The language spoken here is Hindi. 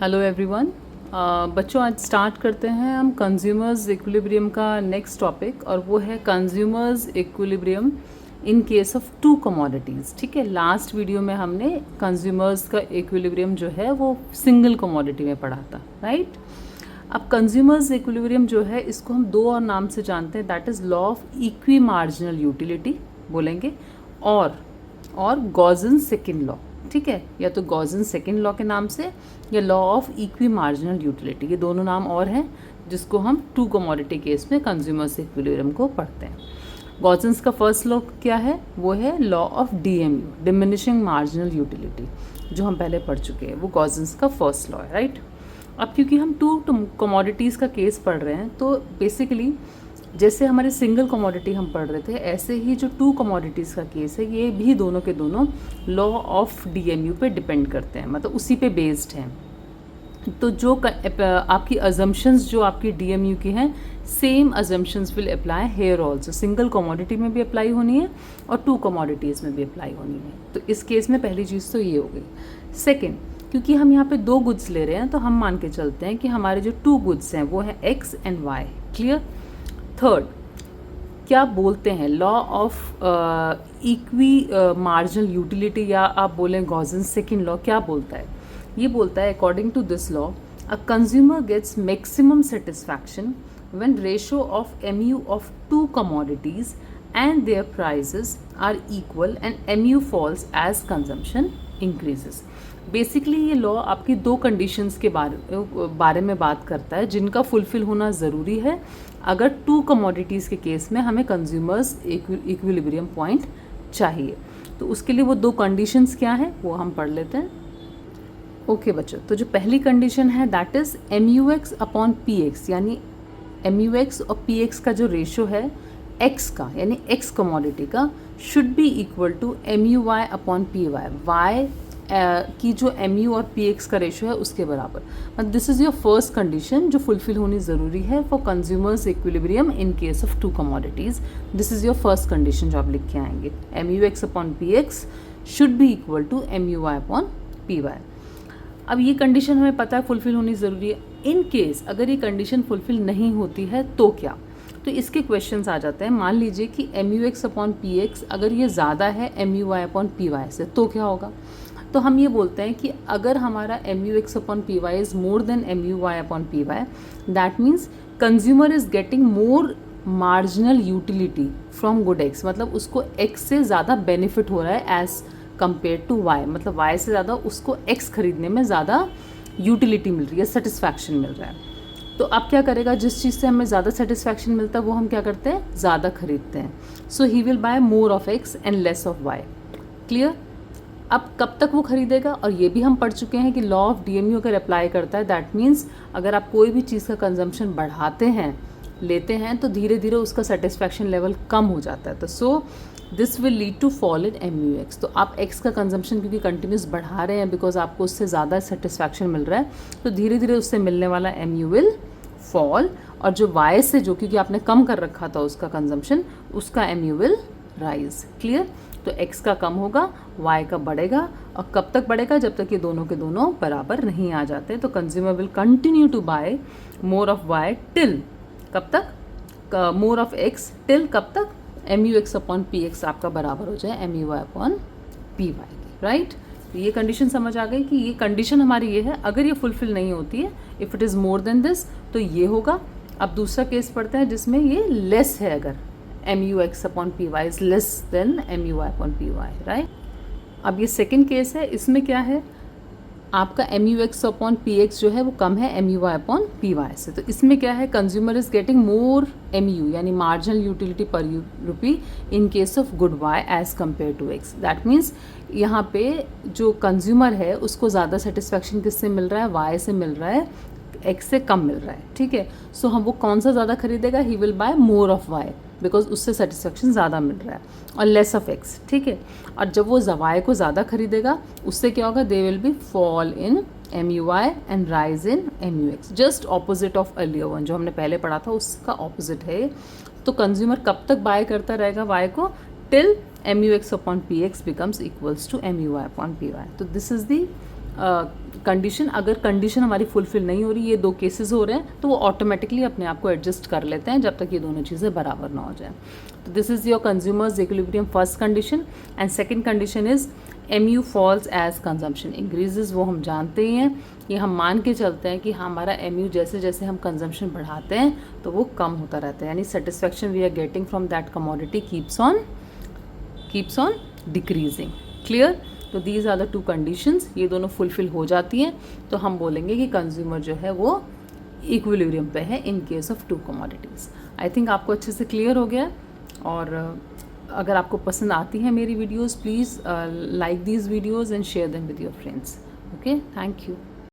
Hello everyone. बच्चों आज स्टार्ट करते हैं हम कंज्यूमर्स इक्विलिब्रियम का नेक्स्ट टॉपिक, और वो है consumers equilibrium in case of two commodities. ठीक है, लास्ट वीडियो में हमने कंज्यूमर्स का इक्विलिब्रियम जो है वो सिंगल कमोडिटी में पढ़ा था, राइट। अब कंज्यूमर्स इक्विलिब्रियम जो है इसको हम दो और नाम से जानते हैं, that is law of equi marginal utility बोलेंगे, और गॉसन सेकेंड लॉ। ठीक है, या तो गॉसन सेकेंड लॉ के नाम से या law of equi marginal utility, ये दोनों नाम और हैं जिसको हम टू कमोडिटी केस में कंज्यूमर्स इक्विलिब्रियम को पढ़ते हैं। गॉसन्स का फर्स्ट लॉ क्या है? वो है law of DMU, diminishing marginal utility, जो हम पहले पढ़ चुके हैं। वो गॉसन्स का फर्स्ट लॉ है, राइट। अब क्योंकि हम टू कमोडिटीज़ का केस पढ़ रहे हैं, तो बेसिकली जैसे हमारे सिंगल कमोडिटी हम पढ़ रहे थे, ऐसे ही जो टू कमोडिटीज़ का केस है ये भी दोनों के दोनों लॉ ऑफ डीएमयू पे डिपेंड करते हैं, मतलब उसी पे बेस्ड हैं। तो जो आपकी अजम्पशंस जो आपकी डीएमयू की हैं, same assumptions will apply here also. Single commodity में भी अप्लाई होनी है और टू कमोडिटीज़ में भी अप्लाई होनी है। तो इस केस में पहली चीज़ तो ये हो गई। सेकेंड, क्योंकि हम यहाँ पे दो गुड्स ले रहे हैं तो हम मान के चलते हैं कि हमारे जो टू गुड्स हैं वो हैं X and Y. Clear. Third, क्या बोलते हैं law of equi marginal utility, या आप बोलें गॉसन सेकेंड लॉ, क्या बोलता है? ये बोलता है according to this law a consumer gets maximum satisfaction when ratio of MU of two commodities and their prices are equal and MU falls as consumption increases. Basically ये लॉ आपकी दो कंडीशंस के बारे में बात करता है जिनका फुलफिल होना ज़रूरी है अगर टू कमोडिटीज़ के केस में हमें कंज्यूमर्स इक्विलिब्रियम पॉइंट चाहिए। तो उसके लिए वो दो कंडीशंस क्या हैं वो हम पढ़ लेते हैं। ओके बच्चों, तो जो पहली कंडीशन है that is MUX upon PX, यानी MUX और PX का जो रेशो है X का, यानी X कमोडिटी का, should be equal to MUY upon PY, Y की जो MU और PX का रेशो है उसके बराबर। This is your first condition जो फुलफिल होनी ज़रूरी है for consumers equilibrium in case of two commodities. This is your first condition जो आप लिख के आएंगे, MUX upon PX should be equal to MUY upon PY। अब ये कंडीशन हमें पता है फुलफिल होनी ज़रूरी है। इन केस अगर ये कंडीशन फुलफिल नहीं होती है तो क्या? तो इसके क्वेश्चंस आ जाते हैं। मान लीजिए कि MUX अपॉन PX अगर ये ज़्यादा है MUY अपॉन PY से, तो क्या होगा? तो हम ये बोलते हैं कि अगर हमारा MUX upon PY is more than MUY upon PY, that means consumer is getting more marginal utility from good X, मतलब उसको X से ज़्यादा बेनिफिट हो रहा है एज़ कंपेयर टू Y, मतलब Y से ज़्यादा उसको X खरीदने में ज़्यादा यूटिलिटी मिल रही है, सेटिस्फैक्शन मिल रहा है। तो अब क्या करेगा? जिस चीज़ से हमें ज़्यादा सेटिस्फैक्शन मिलता है वो हम क्या करते हैं? ज़्यादा खरीदते हैं। So he will buy more of X and less of Y। Clear. अब कब तक वो खरीदेगा? और ये भी हम पढ़ चुके हैं कि लॉ ऑफ डीएमयू अगर अप्लाई करता है, दैट मीन्स अगर आप कोई भी चीज़ का कंजम्पशन बढ़ाते हैं, लेते हैं, तो धीरे धीरे उसका सेटिस्फैक्शन लेवल कम हो जाता है। तो so this will lead to fall in MUX। तो आप X का कंजम्पशन क्योंकि कंटिन्यूस बढ़ा रहे हैं बिकॉज आपको उससे ज़्यादा सेटिस्फैक्शन मिल रहा है, तो धीरे धीरे उससे मिलने वाला MU विल फॉल, और जो Y से जो क्योंकि आपने कम कर रखा था उसका कंजम्पशन, उसका MU विल राइज। क्लियर। तो X का कम होगा, Y का बढ़ेगा, और कब तक बढ़ेगा? जब तक ये दोनों के दोनों बराबर नहीं आ जाते। तो consumer will continue to buy more of Y till, कब तक? मोर ऑफ X टिल कब तक? MUX अपॉन PX आपका बराबर हो जाए MUY अपॉन PY, राइट। तो ये कंडीशन समझ आ गई कि ये कंडीशन हमारी ये है, अगर ये फुलफिल नहीं होती है, if it is more than this, तो ये होगा। अब दूसरा केस पढ़ते हैं जिसमें ये लेस है, अगर MUX upon PY is less than MUY upon PY, right. अब ये सेकेंड केस है, इसमें क्या है? आपका MUX अपॉन PX जो है वो कम है MUY अपॉन PY से। तो इसमें क्या है? Consumer is getting more MU, यानी मार्जिनल यूटिलिटी पर rupee in case of good Y as compared to X। That means यहाँ पे जो कंज्यूमर है उसको ज़्यादा सेटिस्फैक्शन किससे मिल रहा है? Y से मिल रहा है, X से कम मिल रहा है। ठीक है। सो हम वो कौन सा ज़्यादा खरीदेगा? ही will buy more of Y because उससे सेटिस्फैक्शन ज़्यादा मिल रहा है, और लेस ऑफ X। ठीक है। और जब वो Y को ज़्यादा खरीदेगा उससे क्या होगा? They will be fall in MUY and rise in MUX, just opposite of earlier one जो हमने पहले पढ़ा था उसका ऑपोजिट है। तो कंज्यूमर कब तक बाय करता रहेगा Y को? Till MUX upon PX becomes equals to MUY upon PY। तो दिस इज़ दी कंडीशन, अगर कंडीशन हमारी फुलफिल नहीं हो रही, ये 2 केसेस हो रहे हैं, तो वो ऑटोमेटिकली अपने आप को एडजस्ट कर लेते हैं जब तक ये दोनों चीज़ें बराबर ना हो जाए। तो this is your consumers equilibrium first condition. And second condition is MU falls as consumption increases. वो हम जानते ही हैं, ये हम मान के चलते हैं कि हमारा MU जैसे जैसे हम कंजम्पशन बढ़ाते हैं तो वो कम होता रहता है, यानी satisfaction we are getting from that commodity keeps on decreasing. Clear? तो दीज आर द 2 कंडीशंस, ये दोनों फुलफिल हो जाती हैं तो हम बोलेंगे कि कंज्यूमर जो है वो इक्विलिब्रियम पे है इन case of 2 commodities. I think आपको अच्छे से क्लियर हो गया। और अगर आपको पसंद आती है मेरी videos, please like these videos and share them with your friends. Okay, thank you.